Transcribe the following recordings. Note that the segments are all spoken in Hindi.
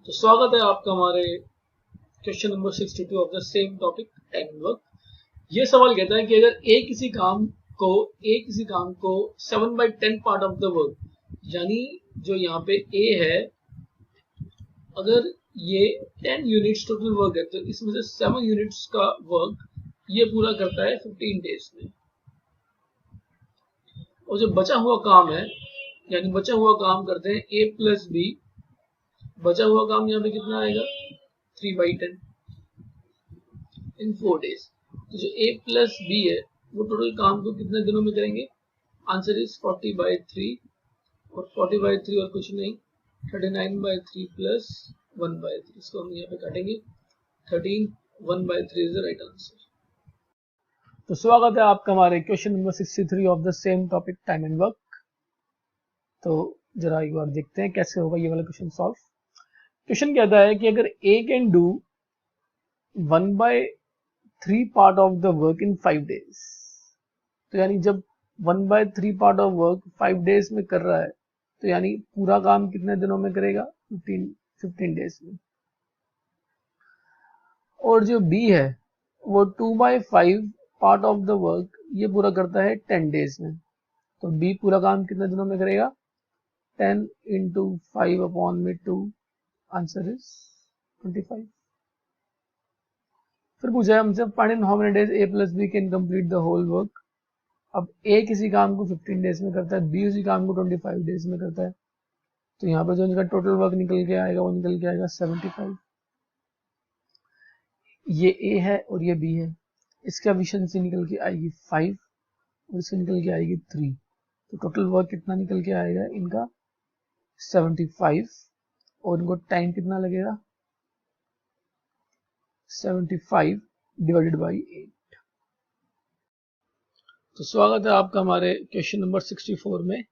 तो स्वागत है आपका हमारे question number 62 of the same topic time and work. ये सवाल कहता है कि अगर ए किसी काम को 7/10 पार्ट ऑफ द वर्क, यानी जो यहाँ पे ए है, अगर ये 10 यूनिट्स टोटल वर्क है तो इसमें से 7 यूनिट्स का वर्क ये पूरा करता है 15 डेज में। और जो बचा हुआ काम है, यानी बचा हुआ काम करते हैं ए प्लस बी, बचा हुआ काम यहाँ पे कितना आएगा 3/10 इन 4 डेज। तो जो a प्लस बी है वो टोटल काम को कितने दिनों में करेंगे? आंसर इज 40/3, और 40/3 और कुछ नहीं 39/3 प्लस 1/3, इसको हम यहाँ पे काटेंगे 13, 1/3 इज द राइट आंसर। तो स्वागत है आपका हमारे question number 63 of the same topic time and work. तो जरा एक बार देखते हैं कैसे होगा ये वाला क्वेश्चन सॉल्व। क्वेश्चन कहता है कि अगर a can do 1/3 part of the work in 5 days, तो यानी जब 1/3 पार्ट ऑफ वर्क 5 डेज में कर रहा है तो यानी पूरा काम कितने दिनों में करेगा? 15 डेज में। और जो b है वो 2/5 पार्ट ऑफ द वर्क ये पूरा करता है 10 डेज में, तो b पूरा काम कितने दिनों में करेगा? 10 × 5/2, आंसर इज 25। फिर पूछा है हमसे find in how many days a plus B can complete the whole work. अब a किसी काम को 15 डेज में करता है, b उसी काम को 25 डेज में करता है, तो यहाँ पर जो इनका टोटल वर्क निकल के आएगा वो निकल के आएगा 75। ये a है और ये b है, इसका एफिशिएंसी निकल के आएगी 5 और इससे निकल के आएगी 3, तो टोटल वर्क कितना निकल के आएगा इनका 75, और इनको टाइम कितना लगेगा? 75 डिवाइडेड बाई 8। तो स्वागत है आपका हमारे क्वेश्चन नंबर 64 में।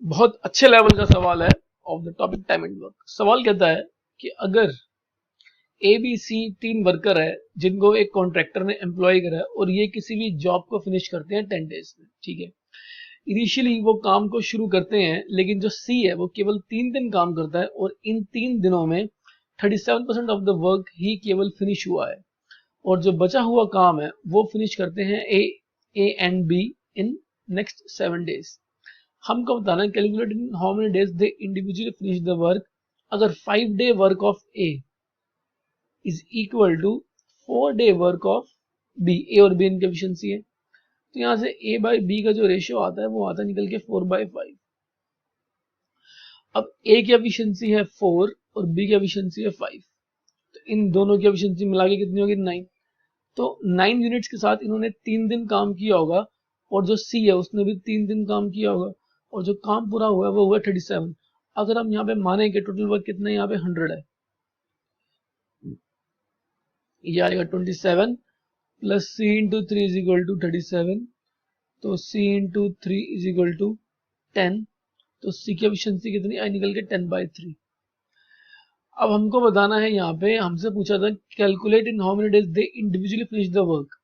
बहुत अच्छे लेवल का सवाल है of the topic time and work. सवाल कहता है कि अगर ए बी सी 3 वर्कर है जिनको एक कॉन्ट्रैक्टर ने एम्प्लॉय करा है और ये किसी भी जॉब को फिनिश करते हैं 10 डेज में, ठीक है। इनिशियली वो काम को शुरू करते हैं, लेकिन जो सी है वो केवल 3 दिन काम करता है और इन 3 दिनों में 37% ऑफ द वर्क ही केवल फिनिश हुआ है, और जो बचा हुआ काम है वो फिनिश करते हैं A and B in next 7 days. हमको बताना है calculate in how many days they individually finish the work अगर 5 day work of A is equal to 4 day work of B. A और बी इनकी एफिशिएंसी है, तो यहाँ से a बाई बी का जो रेशियो आता है वो आता है निकल के 4/5। अब a की एफिशिएंसी है 4 और b की एफिशिएंसी है 5, तो इन दोनों की एफिशिएंसी मिला के कितनी होगी? 9। तो 9 यूनिट्स के साथ इन्होंने 3 दिन काम किया होगा, और जो सी है उसने भी 3 दिन काम किया होगा, और जो काम पूरा हुआ है वो हुआ 37। अगर हम यहाँ पे माने कि टोटल वर्क कितना यहाँ पे 100 है, ये आएगा 27 plus c × 3 is equal to 37, तो c × 3 इज इक्वल टू 10, तो c की एफिशिएंसी कितनी आई? निकल के 10/3। अब हमको बताना है, यहाँ पे हमसे पूछा था calculate in how many days they individually finish the work.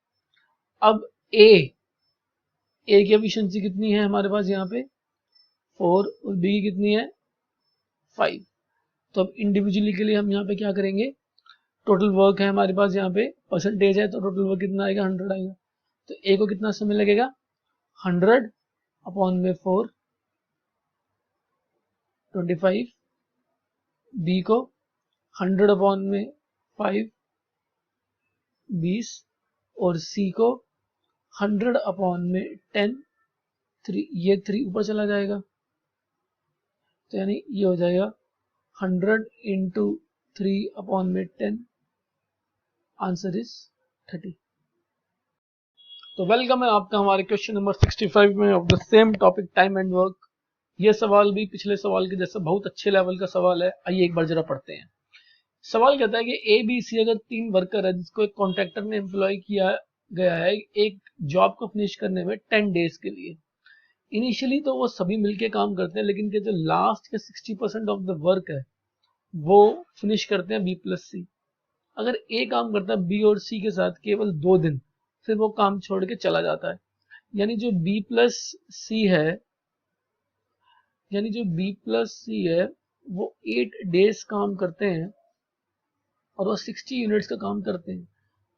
अब a की एफिशिएंसी कितनी है हमारे पास यहाँ पे? 4, और b की कितनी है? 5। तो अब इंडिविजुअली के लिए हम यहाँ पे क्या करेंगे? टोटल वर्क है हमारे पास, यहाँ पे परसेंटेज है, तो टोटल वर्क कितना आएगा? 100 आएगा। तो a को कितना समय लगेगा? 100/4 25, b को 100/5 20, और c को 100/10 3, ये 3 ऊपर चला जाएगा, तो यानी ये हो जाएगा 100 × 3/10, आंसर इज 30। तो वेलकम है आपका हमारे क्वेश्चन नंबर 65 में of the same topic time and work. ये सवाल भी पिछले सवाल के जैसा बहुत अच्छे लेवल का सवाल है। आइए एक बार जरा पढ़ते हैं। सवाल कहता है कि ए बी सी अगर 3 वर्कर है जिसको एक कॉन्ट्रैक्टर ने एम्प्लॉय किया गया है एक जॉब को फिनिश करने में 10 डेज के लिए। इनिशियली तो वो सभी मिलके काम करते हैं, लेकिन जो लास्ट के 60% ऑफ द वर्क है वो फिनिश करते हैं बी प्लस सी। अगर ए काम करता है बी और सी के साथ केवल 2 दिन, फिर वो काम छोड़ के चला जाता है। यानी जो बी प्लस सी है वो 8 डेज काम करते हैं और वो 60 यूनिट्स का काम करते हैं,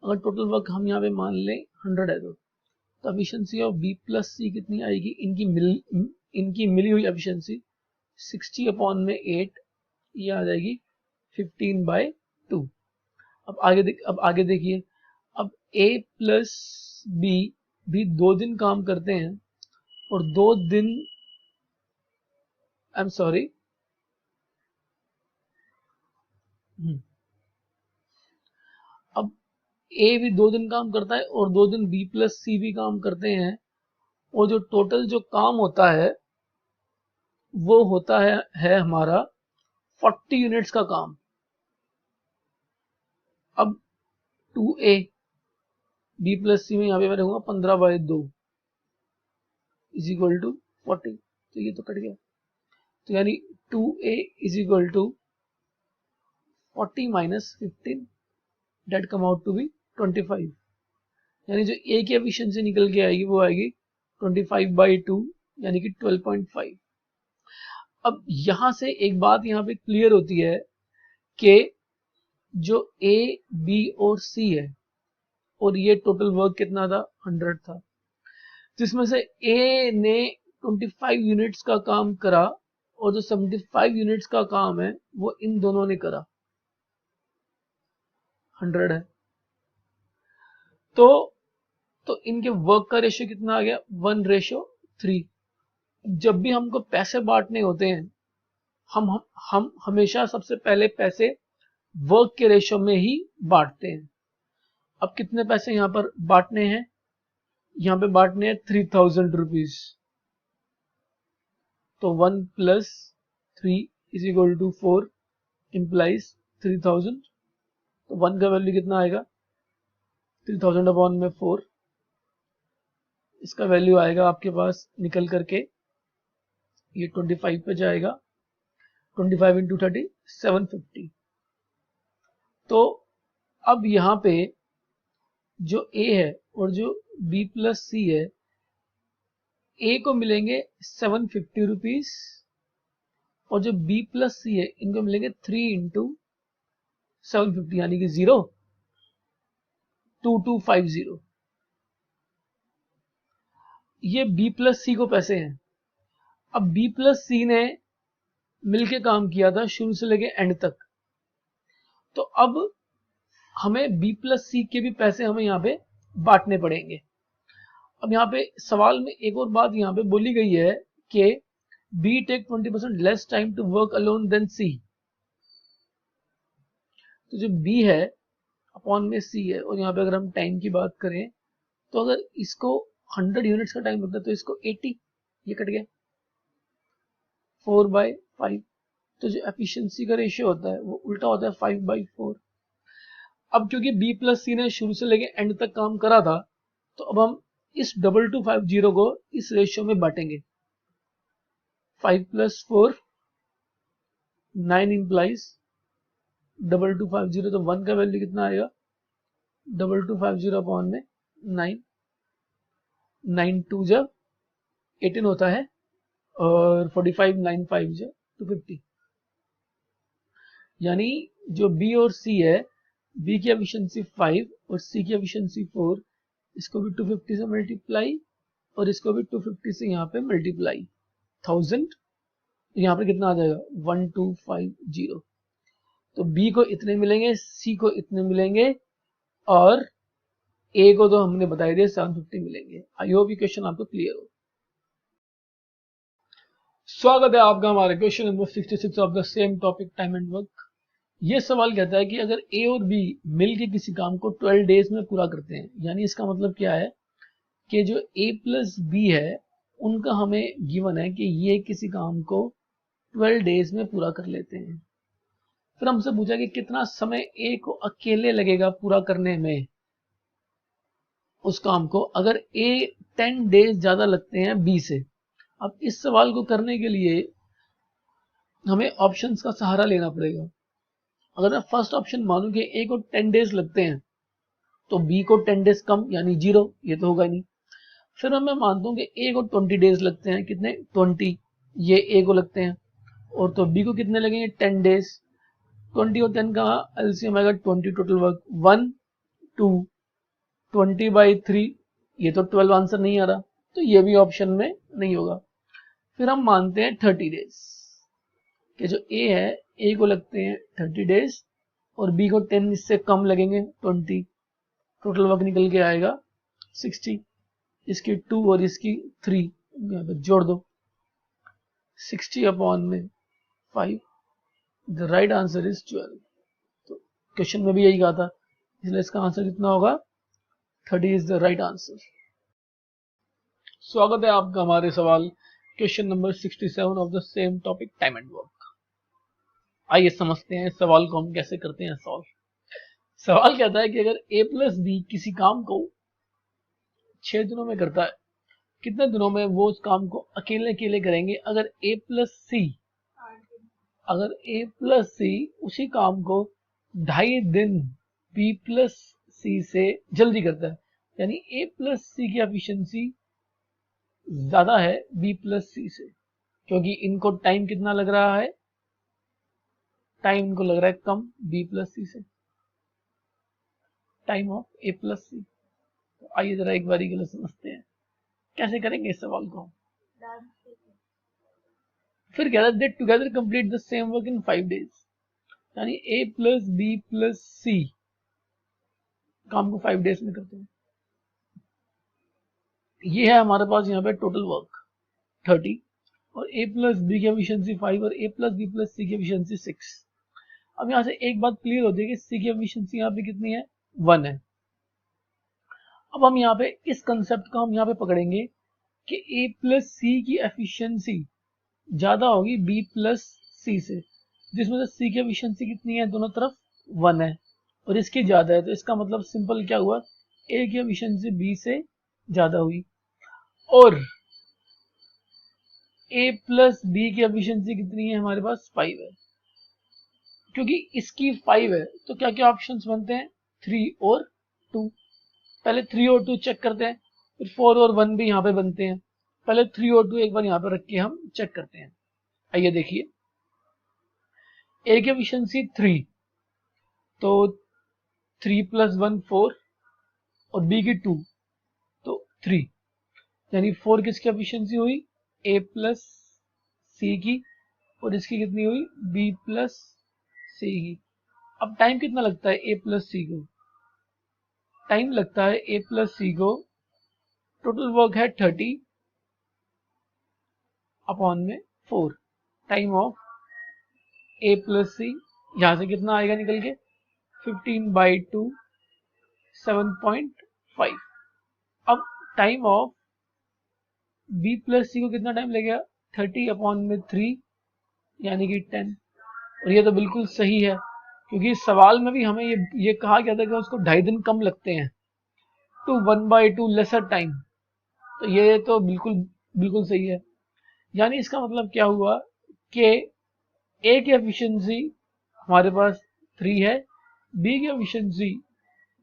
अगर टोटल वर्क हम यहाँ पे मान लें 100 है तो एफिशिएंसी ऑफ बी प्लस सी कितनी आएगी, इनकी मिली हुई एफिशिएंसी 60 अपॉन में 8, ये आ जाएगी 15/2। अब आगे देखिए, अब ए प्लस बी भी 2 दिन काम करते हैं और 2 दिन, आई एम सॉरी, अब ए भी 2 दिन काम करता है और 2 दिन बी प्लस सी भी काम करते हैं, और जो टोटल जो काम होता है वो होता है हमारा 40 यूनिट्स का काम। अब 2a बी प्लस सी में यहाँ पे मैं रखूंगा 15/2 इज इक्वल टू 40, तो ये तो कट गया, तो यानी 2a is equal to 40 minus 15, that come out to be 25, यानी जो a की एफिशिएंसी निकल के आएगी वो आएगी 25/2 यानी कि 12.5। अब यहां से एक बात यहाँ पे क्लियर होती है कि जो a b और c है, और ये टोटल वर्क कितना था 100 था, जिसमें से a ने 25 यूनिट्स का काम करा और जो 75 यूनिट्स का काम है वो इन दोनों ने करा, 100 है। तो इनके वर्क का रेशियो कितना आ गया 1:3। जब भी हमको पैसे बांटने होते हैं हम हमेशा सबसे पहले पैसे वर्क के रेशियो में ही बांटते हैं। अब कितने पैसे यहाँ पर बांटने हैं, यहाँ पे बांटने हैं 3000 रुपीज, तो 1 + 3 इज इक्वल टू 4 इंप्लाइज 3000, तो 1 का वैल्यू कितना आएगा 3000 अपॉन में 4, इसका वैल्यू आएगा आपके पास निकल करके ये 25 पे जाएगा, 25 × 30 750। तो अब यहाँ पे जो A है और जो B + C है, A को मिलेंगे 750 रुपीज और जो B + C है इनको मिलेंगे 3 × 750 यानी कि 2250। ये B + C को पैसे हैं। अब B + C ने मिलके काम किया था शुरू से लेके एंड तक, तो अब हमें B + C के भी पैसे हमें यहाँ पे बांटने पड़ेंगे। अब यहाँ पे सवाल में एक और बात यहाँ पे बोली गई है कि B take 20% less time to work alone then C, तो जो B है अपॉन में C है, और यहाँ पे अगर हम टाइम की बात करें तो अगर इसको 100 यूनिट्स का टाइम लगता है तो इसको 80, ये कट गया 4/5, तो जो एफिशिएंसी का रेशियो होता है वो उल्टा होता है 5/4। अब क्योंकि B + C ने शुरू से लेके एंड तक काम करा था, तो अब हम इस 2250 को इस रेशियो में बांटेंगे, 5 + 4 9 इंप्लाइज 2250, तो 1 का वैल्यू कितना आएगा 2250 अपॉन में 9, 9 2 जब 18 होता है और 45 9 5 जब 250, यानी जो B और C है, B की एफिशिएंसी 5 और C की एफिशिएंसी 4, इसको भी 250 से मल्टीप्लाई और इसको भी 250 से यहाँ पे मल्टीप्लाई 1000, यहाँ पे कितना आ जाएगा 1250। तो B को इतने मिलेंगे, C को इतने मिलेंगे और A को तो हमने बता दिया 750 मिलेंगे। आई होप ये क्वेश्चन आपको क्लियर हो। स्वागत है आपका हमारे question number 66 of the same topic time and work. ये सवाल कहता है कि अगर A और B मिलके किसी काम को 12 डेज में पूरा करते हैं, यानी इसका मतलब क्या है कि जो A + B है उनका हमें गिवन है कि ये किसी काम को 12 डेज में पूरा कर लेते हैं। फिर हमसे पूछा कि कितना समय A को अकेले लगेगा पूरा करने में उस काम को, अगर A 10 डेज ज्यादा लगते हैं B से। अब इस सवाल को करने के लिए हमें ऑप्शंस का सहारा लेना पड़ेगा। अगर मैं फर्स्ट ऑप्शन मानूं कि A को 10 डेज लगते हैं तो B को 10 डेज कम यानी 0, ये तो होगा नहीं। फिर मैं मानता हूं कि A को 20 डेज लगते हैं, कितने 20, ये A को लगते हैं, और तो बी को कितने लगेंगे 10 डेज। 20 और 10 का एलसीएम आएगा 20, टोटल वर्क 1 2 20/3, ये तो 12 आंसर नहीं आ रहा, तो ये भी ऑप्शन में नहीं होगा। फिर हम मानते हैं 30 डेज कि जो ए है, ए को लगते हैं 30 डेज और बी को 10 इससे कम लगेंगे 20, टोटल वर्क निकल के आएगा 60। इसकी 2 और इसकी 3 यहाँ पे जोड़ दो, 60/5, द राइट आंसर इज 12। तो क्वेश्चन में भी यही कहा था, इसलिए इसका आंसर कितना होगा 30 इज द राइट आंसर। स्वागत है आपका हमारे सवाल question number 67 of the same topic time and work. आइए समझते हैं सवाल को हम कैसे करते हैं सॉल्व। सवाल कहता है कि अगर a प्लस बी किसी काम को 6 दिनों में करता है, कितने दिनों में वो उस काम को अकेले अकेले करेंगे अगर a प्लस सी उसी काम को 2.5 दिन b प्लस सी से जल्दी करता है, यानी a प्लस सी की एफिशिएंसी ज्यादा है b प्लस सी से, क्योंकि इनको टाइम कितना लग रहा है, टाइम इनको लग रहा है कम b प्लस सी से, टाइम ऑफ a प्लस सी। तो आइए जरा एक बारी के लिए समझते हैं कैसे करेंगे इस सवाल को। फिर कह रहा है दे together complete the same work in 5 days, यानी a प्लस बी प्लस सी काम को 5 डेज में करते हैं। ये है हमारे पास यहाँ पे टोटल वर्क 30 और a प्लस बी की एफिशिएंसी 5 और a प्लस बी प्लस सी की एफिशिएंसी 6। अब यहाँ से एक बात क्लियर होती है कि सी की एफिशिएंसी यहाँ पे कितनी है 1 है। अब हम यहाँ पे इस कंसेप्ट को हम यहाँ पे पकड़ेंगे कि a प्लस सी की एफिशिएंसी ज्यादा होगी b प्लस सी से, जिसमें से c की एफिशिएंसी कितनी है दोनों तरफ 1 है और इसकी ज्यादा है, तो इसका मतलब सिंपल क्या हुआ a की एफिशिएंसी b से ज्यादा हुई और a प्लस बी की एफिशिएंसी कितनी है हमारे पास 5 है। क्योंकि इसकी 5 है तो क्या क्या ऑप्शंस बनते हैं 3 और 2। पहले 3 और 2 चेक करते हैं, फिर 4 और 1 भी यहाँ पे बनते हैं। पहले 3 और 2 एक बार यहाँ पे रख के हम चेक करते हैं। आइए देखिए, a की एफिशिएंसी 3, तो 3 प्लस 1 4 और b की 2 तो 3, यानी 4 किसकी एफिशिएंसी हुई a प्लस सी की और इसकी कितनी हुई b प्लस सी की। अब टाइम कितना लगता है a प्लस सी को, टाइम लगता है a प्लस सी को, टोटल वर्क है 30 अपॉन में 4, टाइम ऑफ a प्लस सी यहां से कितना आएगा निकल के 15/2 7.5। अब टाइम ऑफ b प्लस सी को कितना टाइम लगेगा 30 अपॉन में 3 यानी कि 10। और ये तो बिल्कुल सही है क्योंकि इस सवाल में भी हमें ये कहा गया था कि उसको 2.5 दिन कम लगते हैं टू 1/2 लेसर टाइम, तो ये तो बिल्कुल सही है। यानी इसका मतलब क्या हुआ कि a की एफिशिएंसी हमारे पास 3 है, b की एफिशिएंसी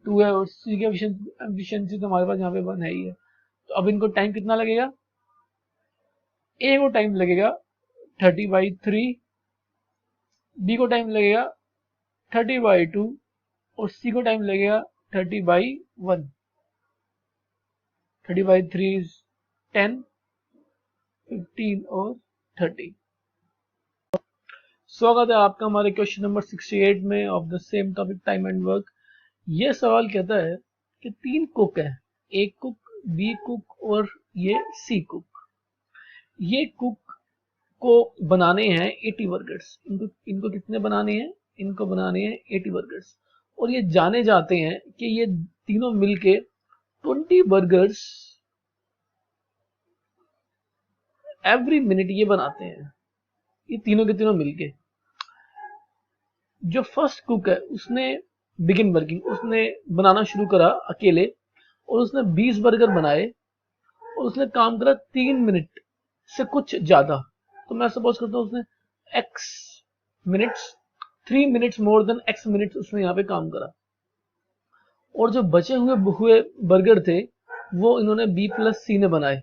2 है और c की एफिशिएंसी तो हमारे पास यहाँ पे 1 है ही है। तो अब इनको टाइम कितना लगेगा, a को टाइम लगेगा 30/3, b को टाइम लगेगा 30/2 और c को टाइम लगेगा 30/1। 30/3 is 10, 15 और 30। स्वागत है आपका हमारे क्वेश्चन नंबर 68 में of the same topic time and work. ये सवाल कहता है कि 3 कुक है, A कुक, B कुक और ये C कुक। ये कुक को बनाने हैं 80 बर्गर्स। इनको कितने बनाने हैं, इनको बनाने हैं 80 बर्गर्स और ये जाने जाते हैं कि ये तीनों मिलके 20 बर्गर्स एवरी मिनट ये बनाते हैं, ये तीनों के तीनों मिलके। जो फर्स्ट कुक है उसने बिगिन वर्किंग, उसने बनाना शुरू करा अकेले और उसने 20 बर्गर बनाए और उसने काम करा 3 मिनट से कुछ ज्यादा। तो मैं सपोज करता हूँ उसने x minutes 3 minutes more than x minutes उसने यहाँ पे काम करा और जो बचे हुए बर्गर थे वो इन्होंने b प्लस सी ने बनाए,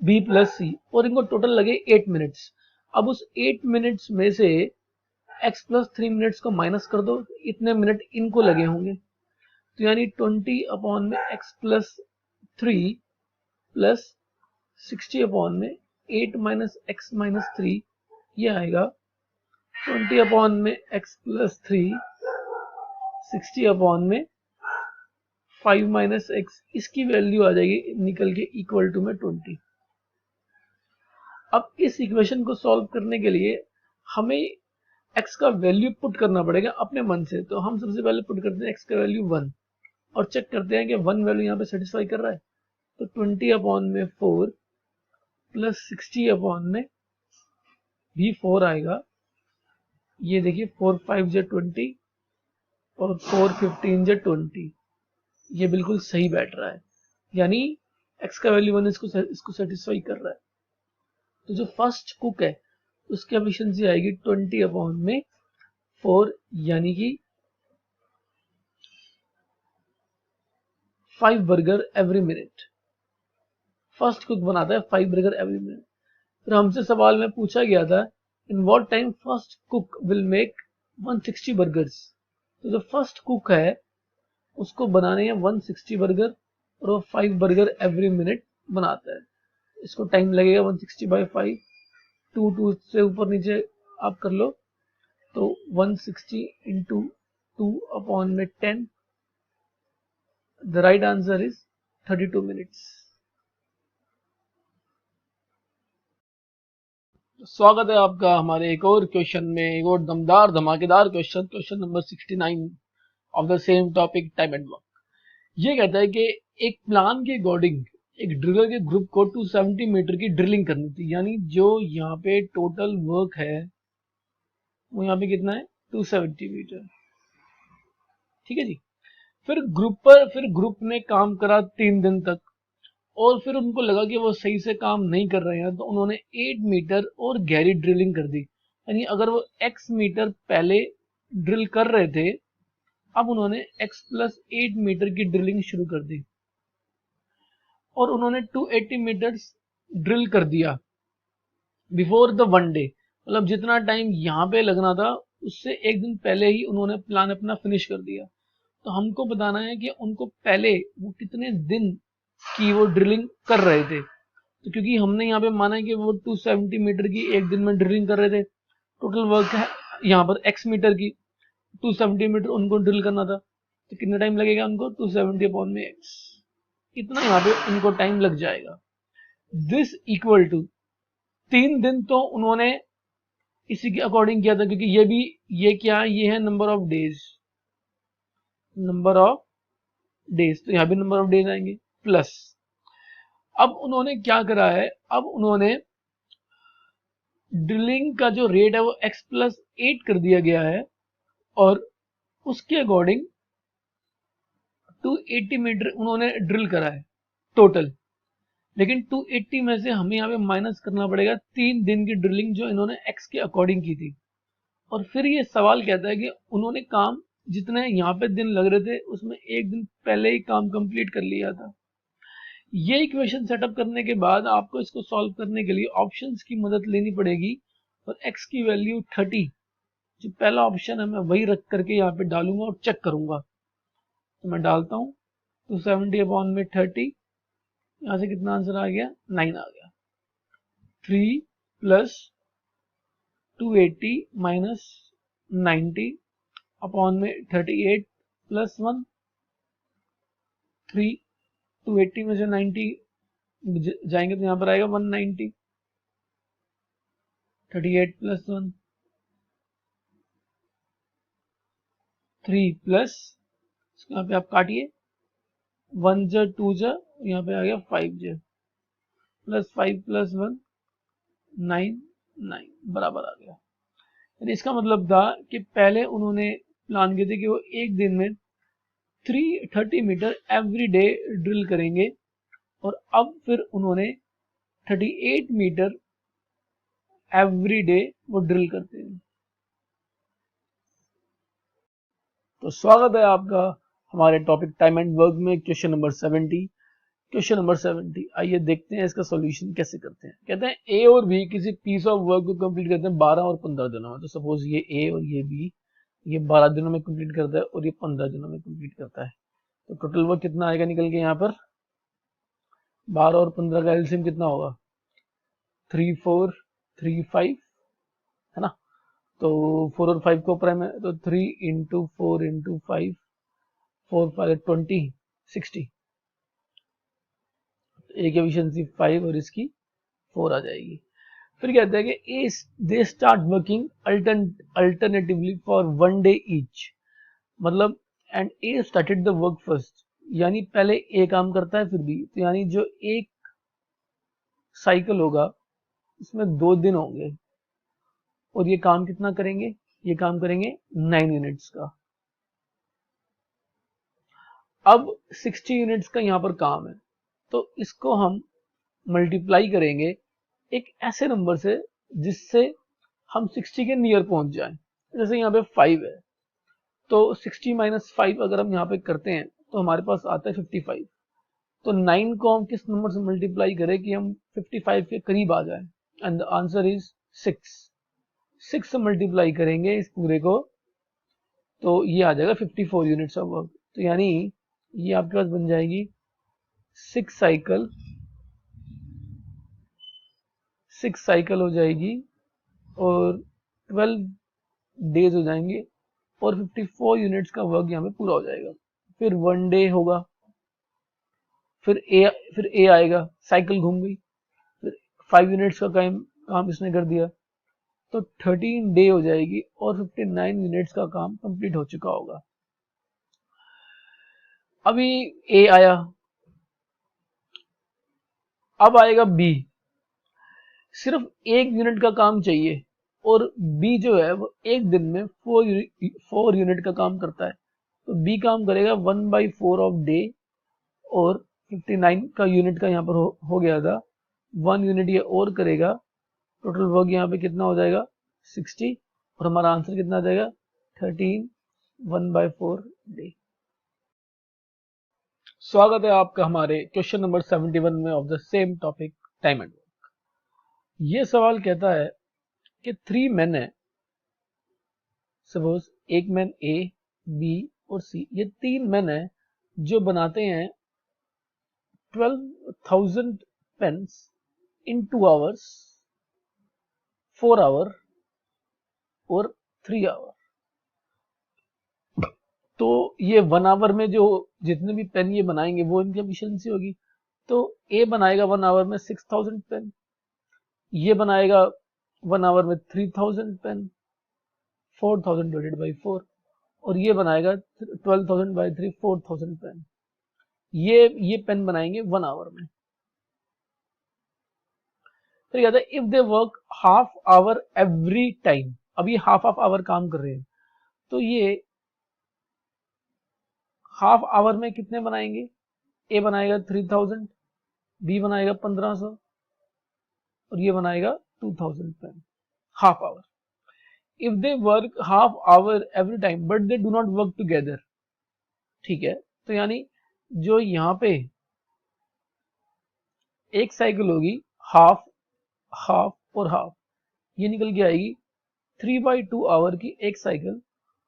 b प्लस सी, और इनको टोटल लगे 8 मिनट्स। अब उस 8 मिनट्स में से x प्लस 3 मिनट्स को माइनस कर दो, इतने मिनट इनको लगे होंगे, तो यानी 20 अपॉन में x प्लस 3 प्लस 60 अपॉन में 8 माइनस x माइनस 3, ये आएगा 20 अपॉन में x प्लस 3 60 अपॉन में 5 माइनस x, इसकी वैल्यू आ जाएगी निकल के इक्वल टू में 20। अब इस इक्वेशन को सॉल्व करने के लिए हमें x का वैल्यू पुट करना पड़ेगा अपने मन से, तो हम सबसे पहले पुट करते हैं x का वैल्यू 1 और चेक करते हैं कि 1 वैल्यू यहाँ पे सेटिस्फाई कर रहा है, तो 20 अपॉन में 4 प्लस 60 अपॉन में भी 4 आएगा, ये देखिए 4 5 जे 20 और 4 15 जे 20, ये बिल्कुल सही बैठ रहा है, यानी x का वैल्यू 1 इसको सेटिस्फाई कर रहा है। तो जो फर्स्ट कुक है उसकी एफिशिएंसी आएगी 20 अपॉन में 4, यानी कि 5 burger every minute. First cook बनाता है 5 बर्गर एवरी मिनट। फिर हमसे सवाल में पूछा गया था in what time first cook will make 160 burgers. तो जो फर्स्ट कुक है उसको बनाने हैं 160 बर्गर और वो 5 बर्गर एवरी मिनट बनाता है। इसको टाइम लगेगा 160 बाई 5, 2 से ऊपर नीचे आप कर लो, तो 160 इंटू 2 अपॉन में 10, the right answer is 32 minutes. स्वागत है आपका हमारे एक और क्वेश्चन में, एक और दमदार धमाकेदार question number 69 of the same topic time and work. ये कहता है कि एक प्लान के अकॉर्डिंग एक ड्रिलर के ग्रुप को 270 मीटर की ड्रिलिंग करनी थी, यानी जो यहाँ पे टोटल वर्क है वो यहाँ पे कितना है 270 मीटर, ठीक है जी। फिर ग्रुप ने काम करा 3 दिन तक और फिर उनको लगा कि वो सही से काम नहीं कर रहे हैं, तो उन्होंने 8 मीटर और गहरी ड्रिलिंग कर दी, यानी अगर वो x मीटर पहले ड्रिल कर रहे थे, अब उन्होंने x प्लस 8 मीटर की ड्रिलिंग शुरू कर दी और उन्होंने 280 मीटर्स ड्रिल कर दिया बिफोर द 1 डे, मतलब जितना टाइम यहाँ पे लगना था उससे एक दिन पहले ही उन्होंने प्लान अपना फिनिश कर दिया। तो हमको बताना है कि उनको पहले वो कितने दिन की वो ड्रिलिंग कर रहे थे। तो क्योंकि हमने यहाँ पे माना है कि वो 270 मीटर की एक दिन में ड्रिलिंग कर रहे थे, टोटल वर्क है यहाँ पर x मीटर की, 270 मीटर उनको ड्रिल करना था, तो कितना टाइम लगेगा उनको 270 अपॉन में x, इतना यहाँ पे उनको टाइम लग जाएगा। दिस इक्वल टू 3 दिन तो उन्होंने इसी के अकॉर्डिंग किया था, क्योंकि ये क्या है, ये है नंबर ऑफ डेज, तो यहाँ भी नंबर ऑफ डेज आएंगे प्लस। अब उन्होंने क्या करा है, अब उन्होंने ड्रिलिंग का जो रेट है वो x प्लस 8 कर दिया गया है और उसके अकॉर्डिंग 280 मीटर उन्होंने ड्रिल करा है टोटल, लेकिन 280 में से हमें यहाँ पे माइनस करना पड़ेगा 3 दिन की ड्रिलिंग जो इन्होंने x के अकॉर्डिंग की थी। और फिर ये सवाल कहता है कि उन्होंने काम जितने यहाँ पे दिन लग रहे थे उसमें एक दिन पहले ही काम कंप्लीट कर लिया था। ये इक्वेशन सेटअप करने के बाद आपको इसको सॉल्व करने के लिए ऑप्शंस की मदद लेनी पड़ेगी और x की वैल्यू 30, जो पहला ऑप्शन है मैं वही रख करके यहाँ पे डालूंगा और चेक करूंगा। तो मैं डालता हूँ 270 अपॉन में 30, यहाँ से कितना आंसर आ गया 9 आ गया। 3 प्लस 280 माइनस 90 अपॉन में 38 प्लस 1, 3 280 में से 90 जाएंगे तो यहाँ पर आएगा 190, 38 प्लस 1, 3 प्लस यहाँ पे आप काटिए 1 जा 2 जा, यहाँ पे आ गया 5 जा प्लस 5 प्लस 1 9 बराबर आ गया। यानी इसका मतलब था कि पहले उन्होंने प्लान किए थे कि वो एक दिन में 330 मीटर एवरी डे ड्रिल करेंगे और अब फिर उन्होंने 38 मीटर एवरी डे वो ड्रिल करते हैं। तो स्वागत है आपका हमारे टॉपिक टाइम एंड वर्क में, क्वेश्चन नंबर 70। क्वेश्चन नंबर 70, आइए देखते हैं इसका सॉल्यूशन कैसे करते हैं। कहते हैं ए और बी किसी पीस ऑफ वर्क को कंप्लीट करते हैं 12 और 15 दिनों में। तो सपोज ये ए और ये बी, ये 12 दिनों में कंप्लीट करता है और ये 15 दिनों में कंप्लीट करता है। तो टोटल वर्क कितना आएगा निकल के यहाँ पर, 12 और 15 का एलसीएम कितना होगा, 3435 है ना। तो 4 और 5 को प्राइम है, तो 3 इंटू 4 इंटू 5, 4 5 20 60। ए की एफिशिएंसी 5 और इसकी 4 आ जाएगी। फिर कहते हैं कि A they start working alternatively for 1 day each, मतलब and A started the work first, यानी पहले ए काम करता है फिर बी। तो यानी जो एक साइकिल होगा उसमें 2 दिन होंगे और ये काम कितना करेंगे, ये काम करेंगे 9 यूनिट्स का। अब 60 यूनिट्स का यहाँ पर काम है, तो इसको हम मल्टीप्लाई करेंगे एक ऐसे नंबर से जिससे हम 60 के नियर पहुंच जाएं। जैसे यहाँ पे 5 है, तो 60 माइनस 5 अगर हम यहाँ पे करते हैं तो हमारे पास आता है 55। तो 9 को हम किस नंबर से मल्टीप्लाई करें कि हम 55 के करीब आ जाए, एंड द आंसर इज 6 से मल्टीप्लाई करेंगे इस पूरे को, तो ये आ जाएगा 54 यूनिट्स ऑफ वर्क। तो यानी ये आपके पास बन जाएगी 6 साइकिल हो जाएगी और 12 डेज हो जाएंगे और 54 यूनिट्स का वर्क यहाँ पे पूरा हो जाएगा। फिर 1 डे होगा, फिर ए आएगा, साइकिल घूम गई, फिर 5 यूनिट्स का काम इसने कर दिया, तो 13 डे हो जाएगी और 59 यूनिट्स का काम कंप्लीट हो चुका होगा। अभी ए आया, अब आएगा बी, सिर्फ 1 यूनिट का काम चाहिए और बी जो है वो एक दिन में 4 यूनिट का काम करता है। तो बी काम करेगा 1/4 ऑफ डे और 59 का यूनिट का यहाँ पर हो गया था, 1 यूनिट ये और करेगा, टोटल वर्क यहाँ पे कितना हो जाएगा 60 और हमारा आंसर कितना आ जाएगा 13, 1/4 डे। स्वागत है आपका हमारे क्वेश्चन नंबर 71 में of the same topic time and work. ये सवाल कहता है कि 3 मैन है, सपोज एक मैन ए बी और सी, ये 3 मैन है जो बनाते हैं 12,000 पेन्स इन 2 आवर्स, 4 आवर और 3 आवर। तो ये 1 आवर में जो जितने भी पेन ये बनाएंगे वो इनकी एफिशिएंसी होगी। तो ए बनाएगा 1 आवर में 6,000 पेन, ये बनाएगा 1 आवर में 3,000 पेन, 4,000 डिवाइडेड बाई 4, और ये बनाएगा 12,000 बाई 3, 4,000 पेन। ये पेन बनाएंगे 1 आवर में। फिर कहता है if they work half hour every time, अब ये हाफ आवर काम कर रहे हैं, तो ये हाफ आवर में कितने बनाएंगे, ए बनाएगा 3,000, बी बनाएगा 1,500 और ये बनाएगा 2,000 pen half hour. If they work half hour every time but they do not work together, ठीक है, तो यानी जो यहाँ पे एक साइकिल होगी हाफ हाफ और हाफ, ये निकल के आएगी 3/2 आवर की एक साइकिल,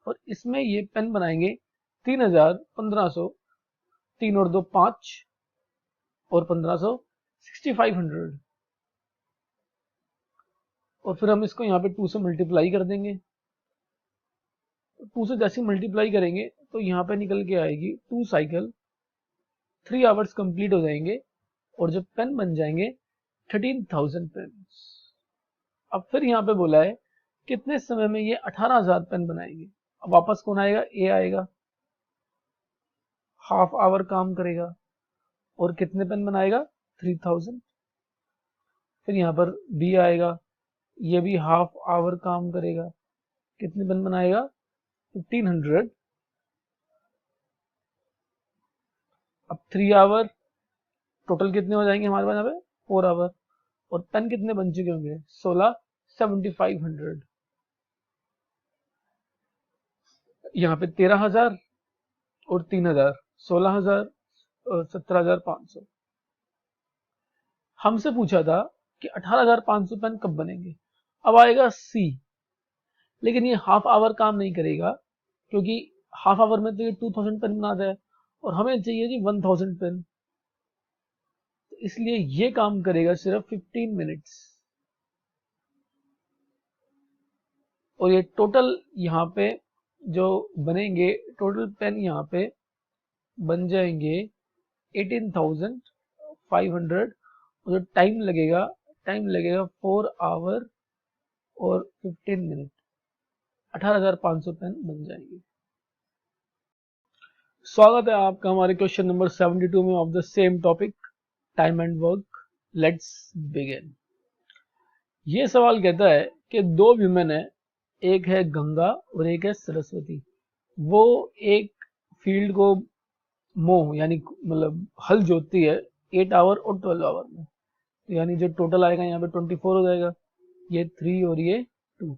और इसमें ये पेन बनाएंगे 3,000, 1,500, 3 और 2 5 और 1,500 6,500, और फिर हम इसको यहाँ पे 2 से मल्टीप्लाई कर देंगे। 2 से जैसे मल्टीप्लाई करेंगे तो यहाँ पे निकल के आएगी 2 साइकिल, 3 आवर्स कंप्लीट हो जाएंगे और जब पेन बन जाएंगे 13,000 पेन। अब फिर यहाँ पे बोला है कितने समय में ये 18,000 पेन बनाएंगे। अब वापस कौन आएगा, ए आएगा, हाफ आवर काम करेगा और कितने पेन बनाएगा 3,000। फिर यहाँ पर बी आएगा, ये भी हाफ आवर काम करेगा, कितने पेन बनाएगा 1,500। अब 3 आवर, टोटल कितने हो जाएंगे हमारे पास यहाँ पे 4 आवर, और पेन कितने बन चुके होंगे 16, 7,500। यहाँ पे 13,000 और 3,000, 16,000 और 17,500। हमसे पूछा था कि 18,500 पेन कब बनेंगे। अब आएगा सी, लेकिन ये हाफ आवर काम नहीं करेगा, क्योंकि हाफ आवर में तो ये 2000 पेन बना है और हमें चाहिए जी 1000 पेन, तो इसलिए ये काम करेगा सिर्फ 15 मिनट्स। और ये टोटल यहाँ पे जो बनेंगे, टोटल पेन यहाँ पे बन जाएंगे 18,500। और जो टाइम लगेगा 4 आवर और 15 मिनट, 18,500 पेन बन जाएंगे। स्वागत है आपका हमारे क्वेश्चन नंबर 72 में of the same topic time and work. Let's begin. ये सवाल कहता है कि दो विमेन है, एक है गंगा और एक है सरस्वती। वो एक फील्ड को मोह यानी मतलब हल जोतती है 8 आवर और 12 आवर में, यानी जो टोटल आएगा यहाँ पे 24 हो जाएगा, ये 3 और ये 2।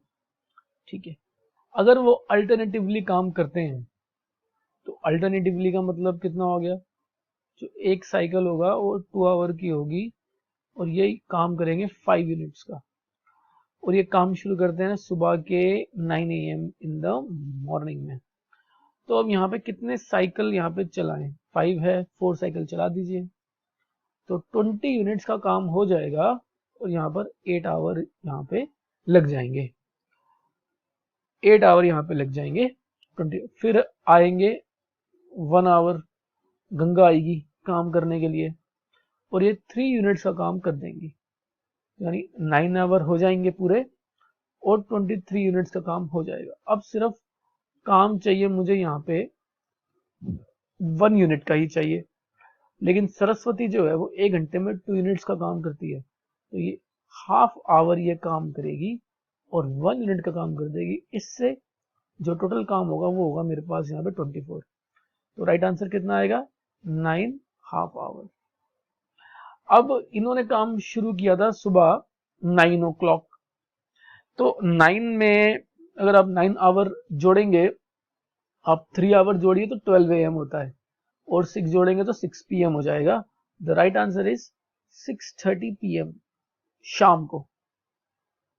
ठीक है, अगर वो अल्टरनेटिवली काम करते हैं तो अल्टरनेटिवली का मतलब कितना हो गया, जो एक साइकिल होगा वो 2 आवर की होगी और ये काम करेंगे 5 यूनिट्स का। और ये काम शुरू करते हैं सुबह के 9 AM इन द मॉर्निंग में। तो अब यहाँ पे कितने साइकिल यहाँ पे चलाएं, 5 है, 4 साइकिल चला दीजिए, तो 20 यूनिट्स का काम हो जाएगा और यहाँ पर 8 आवर यहाँ पे लग जाएंगे, 8 आवर यहाँ पे लग जाएंगे 20। फिर आएंगे 1 आवर, गंगा आएगी काम करने के लिए और ये 3 यूनिट्स का काम कर देंगी, यानी 9 आवर हो जाएंगे पूरे और 23 यूनिट्स का काम हो जाएगा। अब सिर्फ काम चाहिए मुझे यहाँ पे 1 यूनिट का ही चाहिए, लेकिन सरस्वती जो है वो 1 घंटे में 2 यूनिट्स का काम करती है, तो ये हाफ आवर ये काम करेगी और 1 यूनिट का काम कर देगी। इससे जो टोटल काम होगा वो होगा मेरे पास यहाँ पे 24। तो राइट आंसर कितना आएगा, 9 हाफ आवर। अब इन्होंने काम शुरू किया था सुबह 9 o'clock, तो 9 में अगर आप 9 आवर जोड़ेंगे, आप 3 आवर जोड़िए तो 12 AM होता है और 6 जोड़ेंगे तो 6 PM हो जाएगा। The right answer is 6:30 PM, शाम को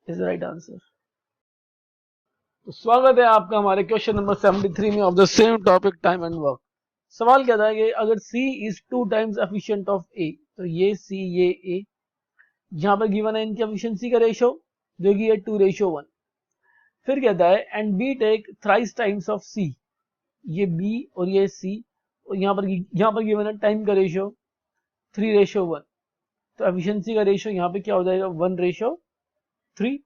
इज द राइट आंसर। तो स्वागत है आपका हमारे क्वेश्चन नंबर 73 में of the same topic time and work. सवाल कहता है कि अगर C is 2 times efficient of A, तो ये C ये A, यहाँ पर गिवन है इनकी एफिशिएंसी का रेशो जो कि है 2:1। फिर कहता है and B take thrice times of C, ये B और ये C, और यहाँ पर गिवन है टाइम का रेशो 3:1। तो एफिशिएंसी का रेशो यहाँ पे क्या हो जाएगा, 1:3।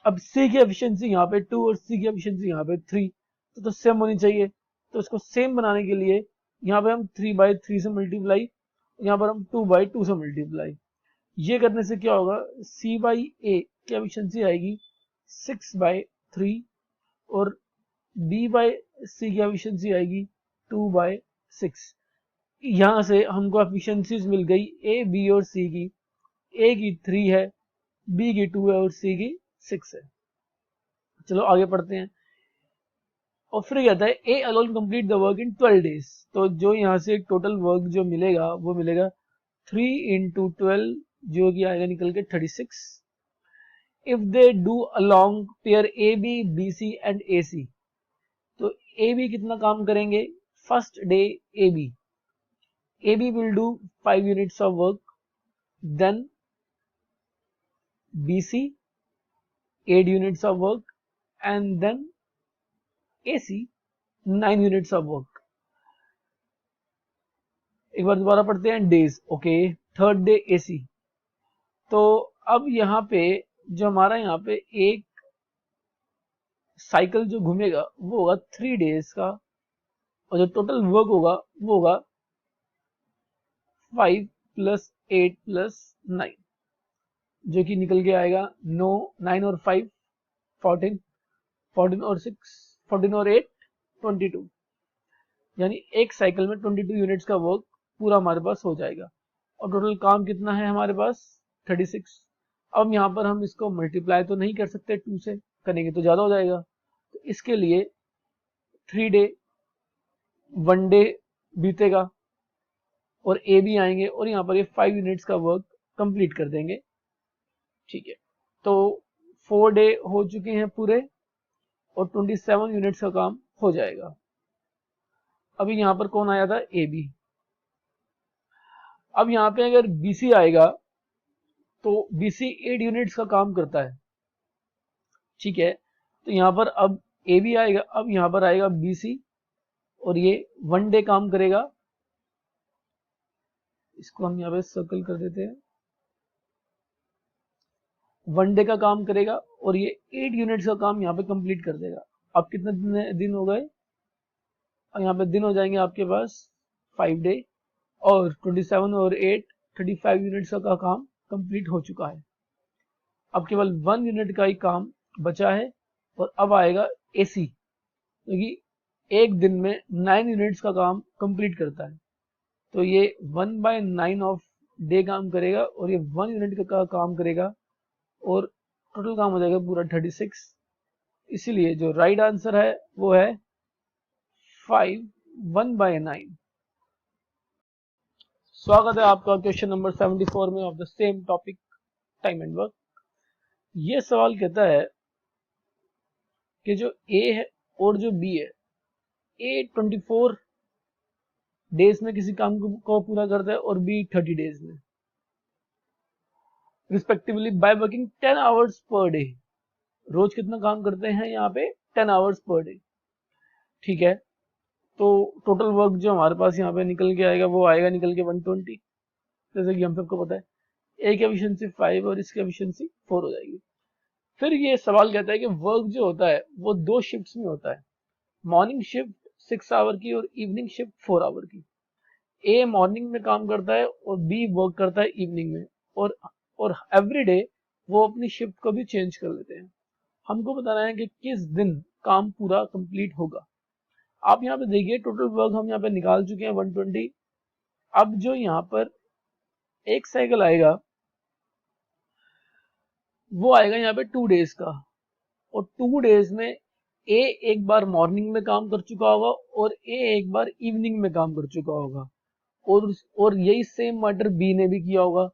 अब C की एफिशिएंसी यहाँ पे 2 और C की एफिशिएंसी यहाँ पे 3, तो सेम होनी चाहिए। तो इसको सेम बनाने के लिए यहाँ पे हम 3/3 से मल्टीप्लाई, यहाँ पर हम 2/2 से मल्टीप्लाई। ये करने से क्या होगा, C/A की एफिशिएंसी आएगी 6/3 और B/C की एफिशिएंसी आएगी 2/6। यहाँ से हमको एफिशिएंसीज मिल गई A, B और C की। A की 3 है, B की 2 है और C की 6 है। चलो आगे पढ़ते हैं। और फिर कहता है A alone complete the work in 12 days, तो जो यहाँ से टोटल वर्क जो मिलेगा वो मिलेगा 3 into 12 जो कि आएगा निकल के 36। If they do along pair AB, BC and AC, तो AB कितना काम करेंगे, first day AB will do 5 units of work, then BC 8 units of work and then AC 9 units of work। एक बार दोबारा पढ़ते हैं days. Okay, third day AC। तो अब यहाँ पे जो हमारा यहाँ पे एक साइकिल जो घूमेगा वो होगा 3 डेज का, और जो टोटल वर्क होगा वो होगा 5 + 8 + 9, जो कि निकल के आएगा 9 और 5 14, 14 और 6 14 और 8 22, यानी एक साइकिल में 22 यूनिट्स का वर्क पूरा हमारे पास हो जाएगा। और टोटल काम कितना है हमारे पास, 36। अब यहाँ पर हम इसको मल्टीप्लाई तो नहीं कर सकते 2 से, करेंगे तो ज़्यादा हो जाएगा, तो इसके लिए 3 डे 1 डे बीतेगा और ए भी आएंगे और यहाँ पर ये 5 यूनिट्स का वर्क कंप्लीट कर देंगे। ठीक है, तो 4 डे हो चुके हैं पूरे और 27 यूनिट्स का काम हो जाएगा। अभी यहाँ पर कौन आया था, ए बी। अब यहाँ पे अगर बीसी आएगा तो बीसी 8 यूनिट्स का काम करता है। ठीक है, तो यहाँ पर अब ए बी आएगा, अब यहाँ पर आएगा बीसी और ये 1 डे काम करेगा। इसको हम यहाँ पे सर्कल कर देते हैं। 1 डे का काम करेगा और ये 8 यूनिट्स का काम यहाँ पे कंप्लीट कर देगा। अब कितने दिन हो गए, यहाँ पे दिन हो जाएंगे आपके पास 5 डे और 27 और 8 35 यूनिट्स का काम कंप्लीट हो चुका है। अब केवल 1 यूनिट का ही काम बचा है और अब आएगा एसी, क्योंकि एक दिन में 9 यूनिट्स का काम कंप्लीट करता है, तो ये 1/9 ऑफ डे काम करेगा और ये 1 यूनिट का काम करेगा और टोटल काम हो जाएगा पूरा 36। इसीलिए जो राइट आंसर है वो है 5 1/9। स्वागत है आपका क्वेश्चन नंबर 74 में of the same topic time and work. ये सवाल कहता है कि जो ए है और जो बी है, ए 24 डेज में किसी काम को पूरा करता है और बी 30 डेज में, रिस्पेक्टिवली बाय वर्किंग 10 आवर्स पर डे। रोज कितना काम करते हैं यहाँ पे, 10 आवर्स पर डे। ठीक है, तो टोटल वर्क जो हमारे पास यहाँ पे निकल के आएगा वो आएगा निकल के 120, जैसे कि हम सबको पता है। ए की एफिशिएंसी 5 और इसकी एफिशिएंसी 4 हो जाएगी। फिर ये सवाल कहता है कि वर्क जो होता है वो 2 शिफ्ट्स में होता है, मॉर्निंग शिफ्ट 6 आवर की और इवनिंग शिफ्ट 4 आवर की। ए मॉर्निंग में काम करता है और बी वर्क करता है इवनिंग में, और एवरी डे वो अपनी शिफ्ट को भी चेंज कर लेते हैं। हमको बताना है कि किस दिन काम पूरा कंप्लीट होगा। आप यहाँ पे देखिए टोटल वर्क हम यहाँ पे निकाल चुके हैं 120। अब जो यहाँ पर एक साइकिल आएगा वो आएगा यहाँ पे 2 डेज का, और 2 डेज में ए एक बार मॉर्निंग में काम कर चुका होगा और ए एक बार इवनिंग में काम कर चुका होगा, और यही सेम मैटर बी ने भी किया होगा।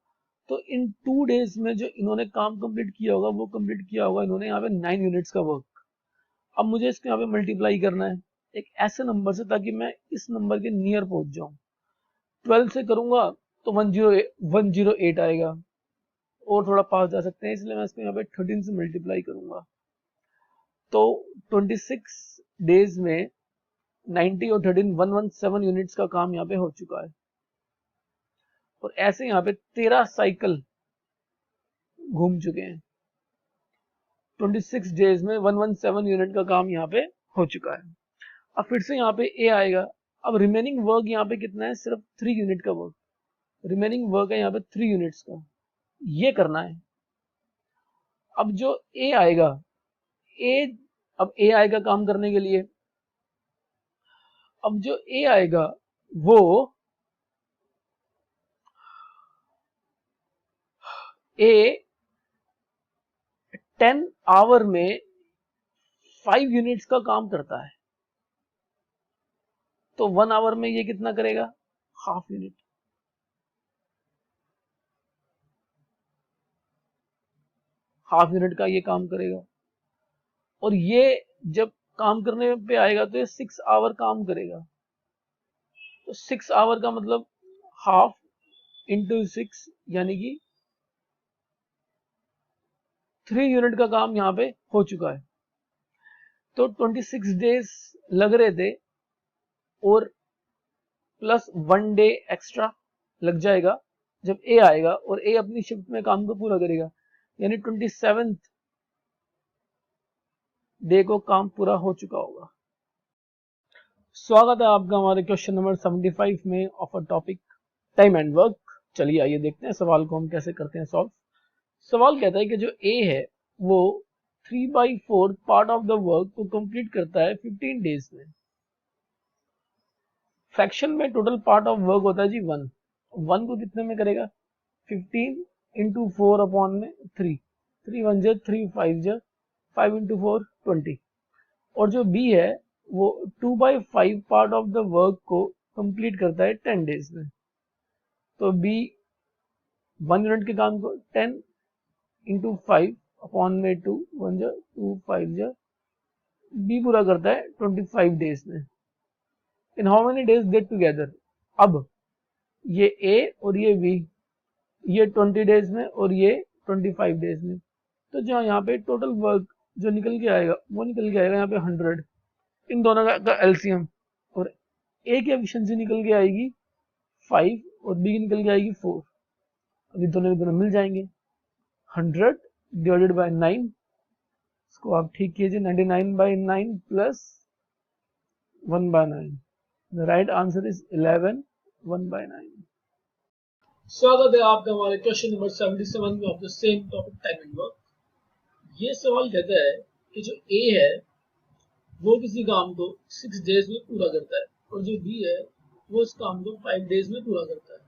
तो इन 2 डेज में जो इन्होंने काम कंप्लीट किया होगा वो कंप्लीट किया होगा इन्होंने यहाँ पे 9 यूनिट्स का वर्क। अब मुझे इसको यहाँ पे मल्टीप्लाई करना है एक ऐसे नंबर से ताकि मैं इस नंबर के नियर पहुंच जाऊं। 12 से करूंगा तो 108 आएगा, और थोड़ा पास जा सकते हैं, इसलिए मैं इसको यहाँ पे 13 से मल्टीप्लाई करूंगा। तो 26 डेज में 90 और 13 117 यूनिट्स का काम यहाँ पे हो चुका है, और ऐसे यहाँ पे 13 साइकिल घूम चुके हैं। 26 डेज में 117 यूनिट का काम यहाँ पे हो चुका है। अब फिर से यहाँ पे ए आएगा। अब रिमेनिंग वर्क यहाँ पे कितना है, सिर्फ 3 यूनिट का वर्क रिमेनिंग वर्क है यहाँ पे 3 यूनिट्स का, ये करना है। अब जो ए आएगा, अब ए आएगा काम करने के लिए। अब जो ए आएगा वो ए 10 आवर में 5 यूनिट्स का काम करता है, तो 1 आवर में ये कितना करेगा, हाफ यूनिट। हाफ यूनिट का ये काम करेगा, और ये जब काम करने पे आएगा तो ये 6 आवर काम करेगा। तो 6 आवर का मतलब हाफ इंटू 6, यानी कि 3 यूनिट का काम यहाँ पे हो चुका है। तो 26 डेज लग रहे थे और प्लस 1 डे एक्स्ट्रा लग जाएगा जब ए आएगा और ए अपनी शिफ्ट में काम को पूरा करेगा, यानी 27th डे को काम पूरा हो चुका होगा। स्वागत है आपका हमारे क्वेश्चन नंबर 75 में of a topic time and work. चलिए आइए देखते हैं सवाल को हम कैसे करते हैं सॉल्व। सवाल कहता है कि जो ए है वो 3/4 पार्ट ऑफ द वर्क को कंप्लीट करता है 15 डेज में। फ्रैक्शन में टोटल पार्ट ऑफ वर्क होता है जी 1 को कितने में करेगा, 15 इंटू 4 अपॉन में 3 1 जा 3 5 जा 5 इंटू 4 20। और जो बी है वो 2/5 पार्ट ऑफ द वर्क को कंप्लीट करता है 10 डेज में। तो बी 1 यूनिट के काम को 10 इंटू 5 अपॉन में 2 1 जा 2 5 जा बी पूरा करता है 25 डेज में। इन how many days get together, अब ये ए और ये बी, ये 20 डेज में और ये 25 डेज में, तो जो यहाँ पे टोटल वर्क जो निकल के आएगा वो निकल के आएगा यहाँ पे 100, इन दोनों का एलसीएम, और ए की एफिशिएंसी निकल के आएगी 5 और बी की निकल के आएगी 4। अभी दोनों मिल जाएंगे, 100 डिवाइडेड बाय 9, इसको आप ठीक कीजिए, 99/9 plus 1/9, the right answer is 11 1/9। स्वागत है आपका हमारे क्वेश्चन नंबर 77 में of the same topic time and work. ये सवाल कहता है कि जो ए है वो किसी काम को 6 डेज में पूरा करता है और जो बी है वो उस काम को 5 डेज में पूरा करता है।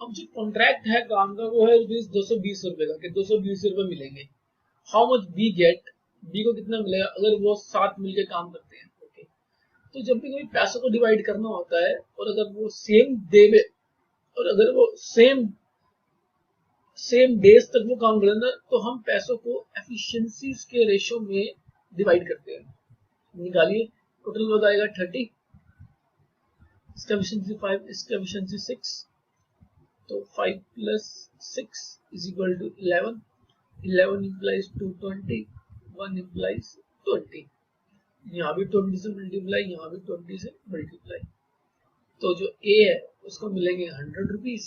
अब जो कॉन्ट्रैक्ट है काम का वो है रुपीज 220 रुपए का, कि 220 रुपए मिलेंगे। How much B get, B को कितना मिलेगा अगर वो साथ मिलकर काम करते हैं। ओके, तो जब भी कभी पैसों को डिवाइड करना होता है और अगर वो सेम डे में और अगर वो सेम डेज तक वो काम करें ना, तो हम पैसों को एफिशिएंसीज के रेशो में डिवाइड करते हैं। निकालिए, टोटल वर्क आएगा 30, इसका एफिशिएंसी 5, इसका एफिशिएंसी 6, तो 5 plus 6 is equal to 11, 11 employees 220, 1 employees 20, यहाँ भी 20 से मल्टीप्लाई, यहाँ भी 20 से मल्टीप्लाई, तो जो ए है उसको मिलेंगे 100 रुपीज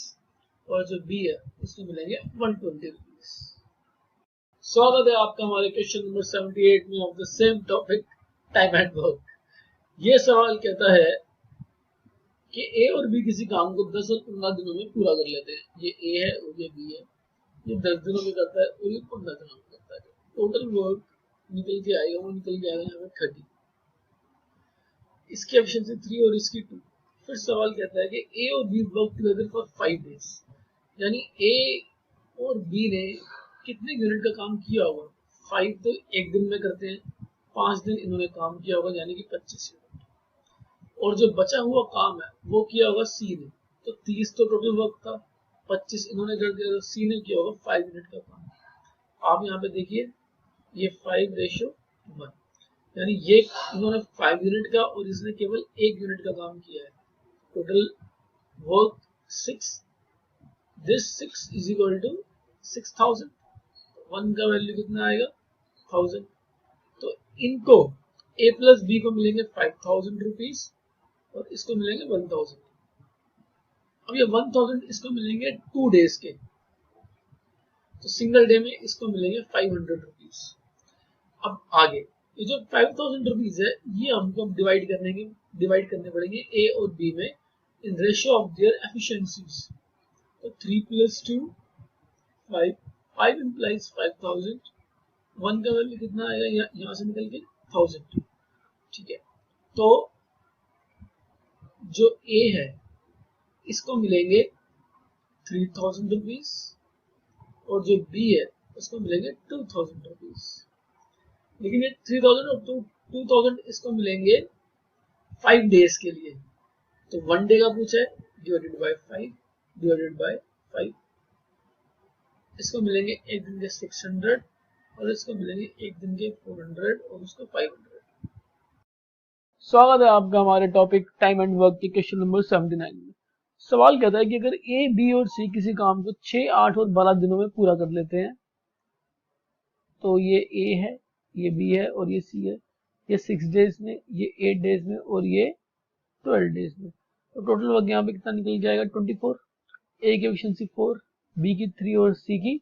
और जो बी है उसको मिलेंगे 120 रुपीज। स्वागत है आपका हमारे क्वेश्चन नंबर 78 में of the same topic time and work. ये सवाल कहता है कि ए और बी किसी काम को 10 और 15 दिनों में पूरा कर लेते हैं। ये ए है और ये बी है, ये 10 दिनों में करता है और ये 15 दिनों में करता है। टोटल वर्क निकल के आएगा, वो निकल के आएगा यहाँ पे 30, इसकी एफिशिएंसी 3 और इसकी 2। फिर सवाल कहता है कि ए और B work together for 5 days, यानी ए और बी ने कितने यूनिट का काम किया होगा। 5 तो एक दिन में करते हैं, 5 दिन इन्होंने काम किया होगा यानी कि 25 यूनिट, और जो बचा हुआ काम है वो किया होगा सी ने, तो 30 तो टोटल वर्क था, 25 इन्होंने कर दिया, तो सी ने किया होगा 5 यूनिट का काम। आप यहाँ पे देखिए ये 5:1, यानी ये इन्होंने 5 यूनिट का और इसने केवल 1 यूनिट का काम किया है। Total work 6, this 6 is equal to 6000, 1 का वैल्यू कितना आएगा 1000, तो इनको ए प्लस बी को मिलेंगे 5000 रुपीज और इसको मिलेंगे 1000। अब ये 1000 इसको मिलेंगे 2 डेज के, तो सिंगल डे में इसको मिलेंगे 500 रुपीज। अब आगे ये जो 5000 रुपीज है ये हमको डिवाइड करने पड़ेंगे ए और बी में in ratio of their efficiencies. तो 3 प्लस 2 5, 5 implies 5000, 1 का वैल्यू कितना आएगा यहाँ से निकल के 1000। ठीक है, तो जो ए है इसको मिलेंगे 3000 रुपीज और जो बी है उसको मिलेंगे 2000 रुपीज। लेकिन ये 3000 और 2000 इसको मिलेंगे 5 डेज के लिए, तो 1 डे का पूछा है, डिवाइडेड बाय 5 डिवाइडेड बाय 5, इसको मिलेंगे एक दिन के 600 और इसको मिलेंगे एक दिन के 400 और उसको 500। स्वागत है आपका हमारे टॉपिक टाइम एंड वर्क के क्वेश्चन नंबर 79 में। सवाल कहता है कि अगर ए बी और सी किसी काम को 6, 8 और 12 दिनों में पूरा कर लेते हैं, तो ये ए है, ये बी है और ये सी है, ये 6 डेज में, ये 8 डेज में और ये 12 डेज में, तो टोटल वर्क यहाँ पे कितना निकल जाएगा 24। ए की एफिशिएंसी 4, बी की 3 और सी की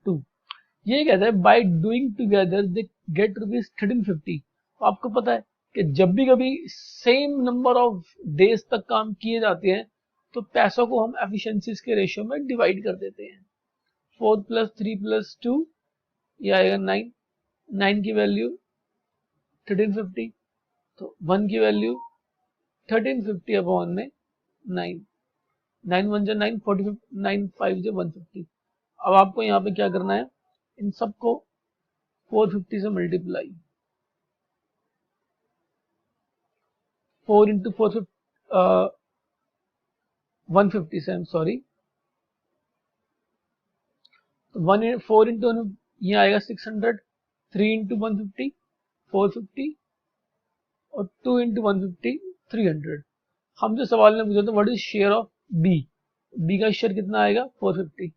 2। ये कहता है by doing together they get rupees 1350। आपको पता है कि जब भी कभी सेम नंबर ऑफ डेज तक काम किए जाते हैं तो पैसों को हम एफिशिएंसीज के रेशियो में डिवाइड कर देते हैं। 4 प्लस 3 प्लस 2 ये आएगा 9, 9 की वैल्यू 1350, तो 1 की वैल्यू 1350 अपॉन में 9, 9 1 जा 9, 40, 9 5 जा 150। अब आपको यहाँ पे क्या करना है, इन सबको 450 से मल्टीप्लाई, 4 इंटू 450, 150 से, आई एम सॉरी, तो 4 इंटू ये आएगा 600, 3 इंटू 150 450 और 2 इंटू 150 300। हम जो सवाल में पूछा था what is share of B, B का शेयर कितना आएगा 450।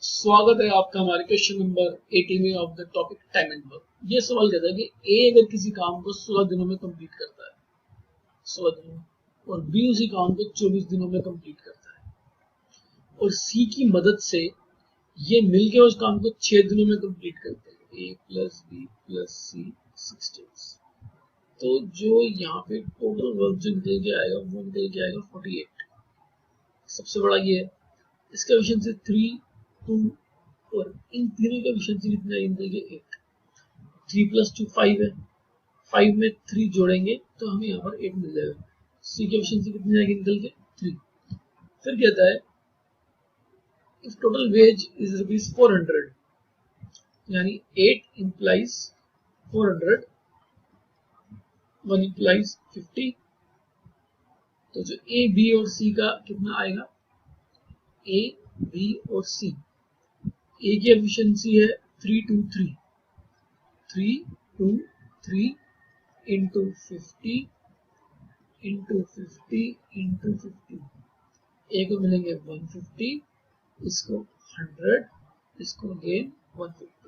स्वागत है आपका हमारे क्वेश्चन नंबर 80 में of the topic time and work. ये सवाल कहता है कि ए अगर किसी काम को 16 दिनों में कंप्लीट करता है, 16 दिनों में, और बी उसी काम को 24 दिनों में कंप्लीट करता है, और सी की मदद से ये मिलके उस काम को 6 दिनों में कंप्लीट करते हैं, ए प्लस बी प्लस सी 6 डेज। तो जो यहाँ पे टोटल वर्क जो निकल के आएगा वो निकल के आएगा 48। सबसे बड़ा ये है, इसका एफिशिएंसी 3, 2 और इन तीनों का एफिशिएंसी कितना है, निकल के 8। 3 + 2 5 है, 5 में 3 जोड़ेंगे तो हमें यहाँ पर 8 मिल जाएगा। सी की एफिशिएंसी कितनी आएगी निकल के 3। फिर कहता है इफ टोटल वेज इज ₹400, यानी 8 implies 400, 1 implies 50। तो जो ए बी और सी का कितना आएगा, ए बी और सी, ए की एफिशिएंसी है 323, 323 इंटू 50 इंटू 50 इंटू 50, ए को मिलेंगे 150, इसको 100, इसको अगेन 150।